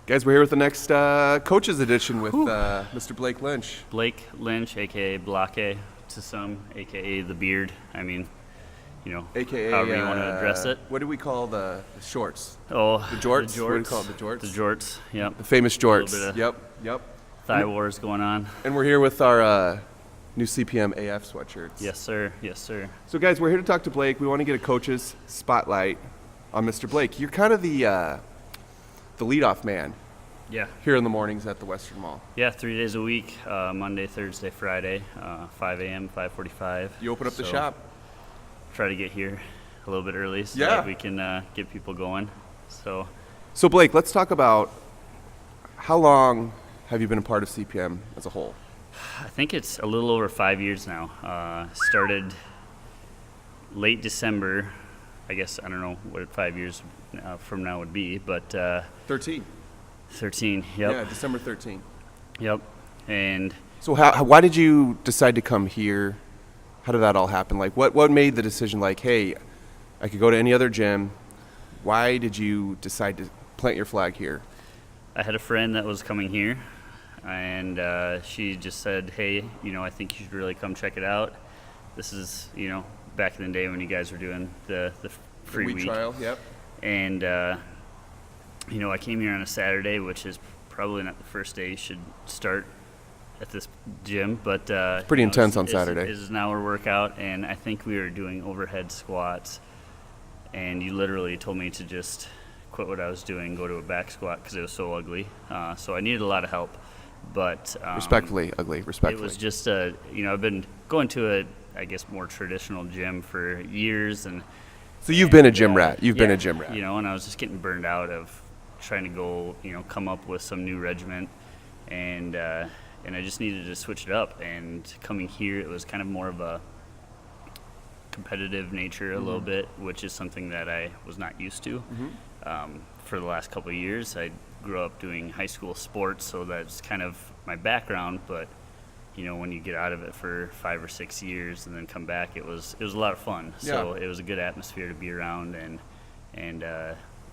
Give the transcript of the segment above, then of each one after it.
Guys, we're here with the next coaches edition with Mr. Blake Lynch. Blake Lynch, a.k.a. Ba-Locka to some, a.k.a. the beard. I mean, AKA, however you want to address it. What do we call the shorts? Oh, The jorts? The jorts. What do we call it, the jorts? The jorts, yep. The famous jorts. A little bit Yep. Thigh wars going on. And we're here with our new CPM AF sweatshirts. Yes, sir. Yes, sir. So, guys, we're here to talk to Blake. We want to get a coach's spotlight on Mr. Blake. You're kind of the leadoff man Yeah. here in the mornings at the Western Mall. Yeah, 3 days a week, Monday, Thursday, Friday, 5 a.m., 5:45. You open up the So, shop. Try to get here a little bit early so Yeah. that we can get people going. So So, Blake, let's talk about how long have you been a part of CPM as a whole? I think it's a little over 5 years now. Started late December. I guess I don't know what 5 years from now would be, but 13. 13. Yep. Yeah, December 13. Yep. And So why did you decide to come here? How did that all happen? Like, what made the decision, like, hey, I could go to any other gym. Why did you decide to plant your flag here? I had a friend that was coming here, and she just said, hey, I think you should really come check it out. This is, back in the day when you guys were doing the free week week. Trial, yep. And, I came here on a Saturday, which is probably not the first day you should start at this gym, but it's pretty intense on Saturday. This is an hour workout, and I think we were doing overhead squats, and you literally told me to just quit what I was doing, go to a back squat because it was so ugly. So I needed a lot of help, but Respectfully. it was just I've been going to a, I guess, more traditional gym for years, and So you've been a gym rat. You've been a gym rat. and I was just getting burned out of trying to go, come up with some new regimen, and I just needed to switch it up. And coming here, it was kind of more of a competitive nature a little bit, which is something that I was not used to. For the last couple of years, I grew up doing high school sports, so that's kind of my background. But when you get out of it for 5 or 6 years and then come back, it was a lot of fun. So it was a good atmosphere to be around, and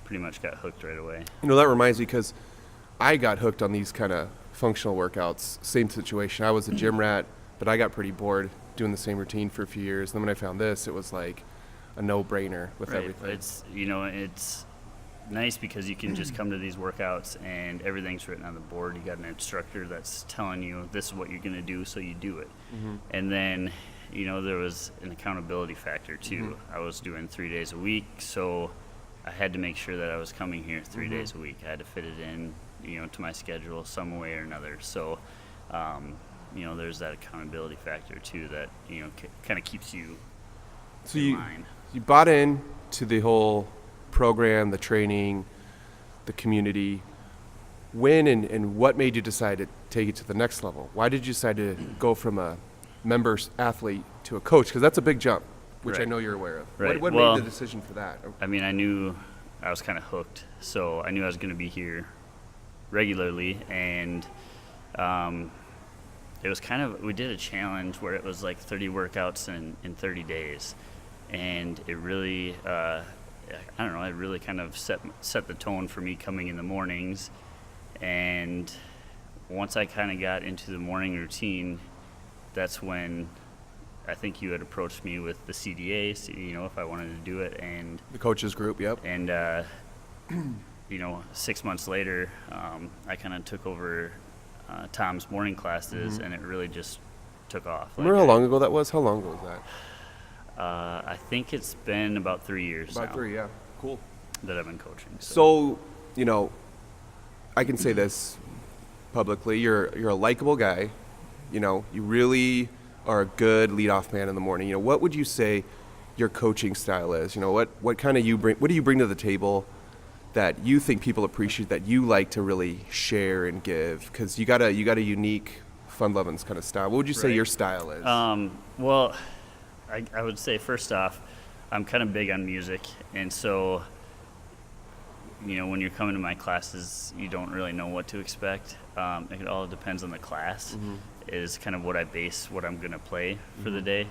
pretty much got hooked right away. That reminds me, because I got hooked on these kind of functional workouts. Same situation. I was a gym rat, but I got pretty bored doing the same routine for a few years. Then when I found this, it was like a no-brainer with everything. It's it's nice because you can just come to these workouts and everything's written on the board. You got an instructor that's telling you this is what you're going to do, so you do it. And then there was an accountability factor too. I was doing 3 days a week, so I had to make sure that I was coming here 3 days a week. I had to fit it in to my schedule some way or another. So there's that accountability factor too that kind of keeps you in line. You bought in to the whole program, the training, the community. When and what made you decide to take it to the next level? Why did you decide to go from a member athlete to a coach? Because that's a big jump, which I Right. know you're aware of. Right. What Well, made the decision for that? I mean, I knew I was kind of hooked, so I knew I was going to be here regularly, and it was kind of, we did a challenge where it was like 30 workouts in 30 days, and it really, I don't know, it really kind of set the tone for me coming in the mornings. And once I kind of got into the morning routine, that's when I think you had approached me with the CDA, if I wanted to do it, and The coaches group, yep. 6 months later, I kind of took over Tom's morning classes, and it really just took off. Remember how long ago that was? How long ago was that? I think it's been about 3 years About now 3, yeah. Cool. that I've been coaching. So, I can say this publicly. You're a likable guy. You really are a good leadoff man in the morning. What would you say your coaching style is? What kind of what do you bring to the table that you think people appreciate, that you like to really share and give? Because you got a unique, fun-loving kind of style. What would you say Right. your style is? Well, I would say, first off, I'm kind of big on music, and so when you're coming to my classes, you don't really know what to expect. It all depends on the class, is kind of what I base what I'm going to play for the day.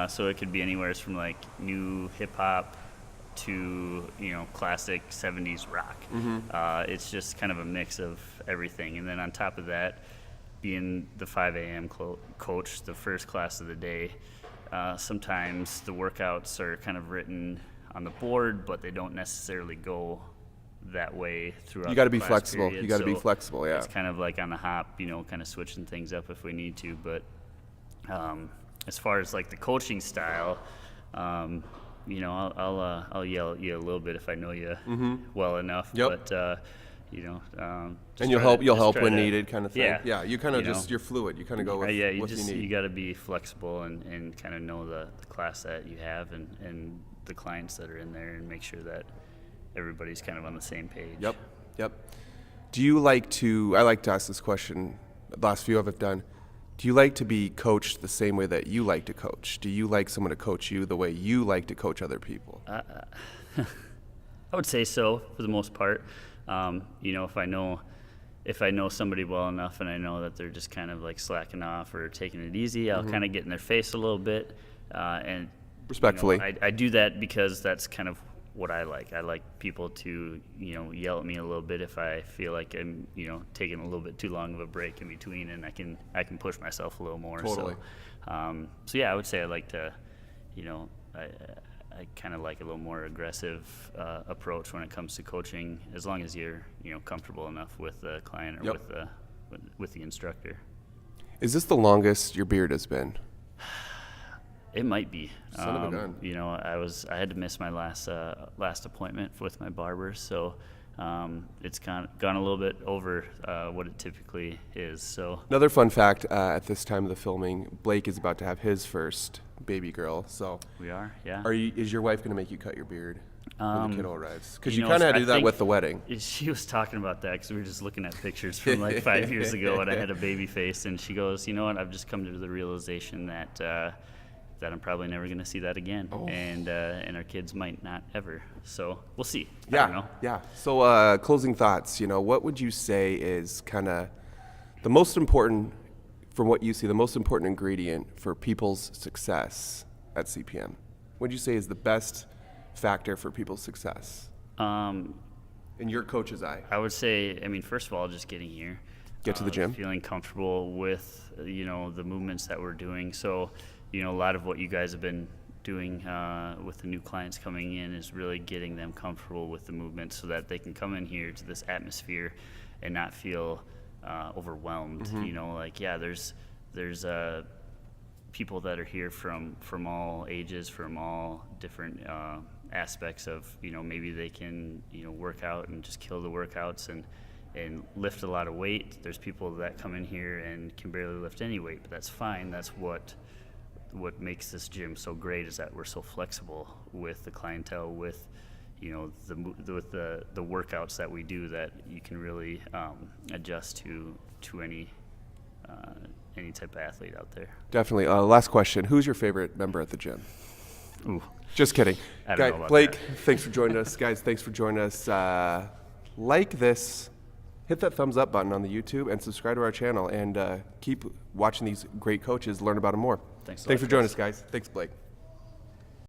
So it could be anywhere from like new hip-hop to, classic 70s rock. It's just kind of a mix of everything. And then on top of that, being the 5 a.m. coach, the first class of the day, sometimes the workouts are kind of written on the board, but they don't necessarily go that way throughout. You got to the be class flexible. period. You got to be So flexible. Yeah. it's kind of like on the hop, kind of switching things up if we need to. But as far as like the coaching style, I'll yell at you a little bit if I know you well enough. Yep. But And you'll help when needed, kind of thing. Yeah. Yeah. You kind of you're fluid. You kind of go with what you need. You got to be flexible and kind of know the class that you have and the clients that are in there, and make sure that everybody's kind of on the same page. Yep. Do you like to? I like to ask this question. The last few I've done. Do you like to be coached the same way that you like to coach? Do you like someone to coach you the way you like to coach other people? I would say so for the most part. If I know somebody well enough and I know that they're just kind of like slacking off or taking it easy, I'll kind of get in their face a little bit. And respectfully, I do that because that's kind of what I like. I like people to, yell at me a little bit if I feel like I'm, taking a little bit too long of a break in between, and I can push myself a little more. Totally. So yeah, I would say I like to, I kind of like a little more aggressive approach when it comes to coaching, as long as you're, comfortable enough with the client or with the instructor. Is this the longest your beard has been? It might be. Son of a gun. I had to miss my last appointment with my barber, so it's gone a little bit over what it typically is. So Another fun fact: at this time of the filming, Blake is about to have his first baby girl. So we are, yeah. Is your wife going to make you cut your beard when the kiddo arrives? Because you know, kind of had to I do that think with the wedding. She was talking about that because we were just looking at pictures from like 5 years ago, and I had a baby face, and she goes, "You know what? I've just come to the realization that I'm probably never going to see that again, and our kids might not ever. So we'll see. I don't know. Yeah. So closing thoughts. What would you say is kind of the most important, from what you see, the most important ingredient for people's success at CPM? What would you say is the best factor for people's success? In your coach's eye. I would say, first of all, just getting here. Get to the gym. Feeling comfortable with, the movements that we're doing. So, a lot of what you guys have been doing with the new clients coming in is really getting them comfortable with the movement so that they can come in here to this atmosphere and not feel overwhelmed. There's people that are here from all ages, from all different aspects of, maybe they can, work out and just kill the workouts and lift a lot of weight. There's people that come in here and can barely lift any weight, but that's fine. That's what makes this gym so great, is that we're so flexible with the clientele, with the workouts that we do, that you can really adjust to any type of athlete out there. Definitely. Last question: who's your favorite member at the gym? Ooh. Just kidding. I don't know about Blake, that. Thanks for joining us, guys. Thanks for joining us. Like this. Hit that thumbs up button on the YouTube and subscribe to our channel, and keep watching these great coaches, learn about them more. Thanks for joining us, guys. Thanks, Blake.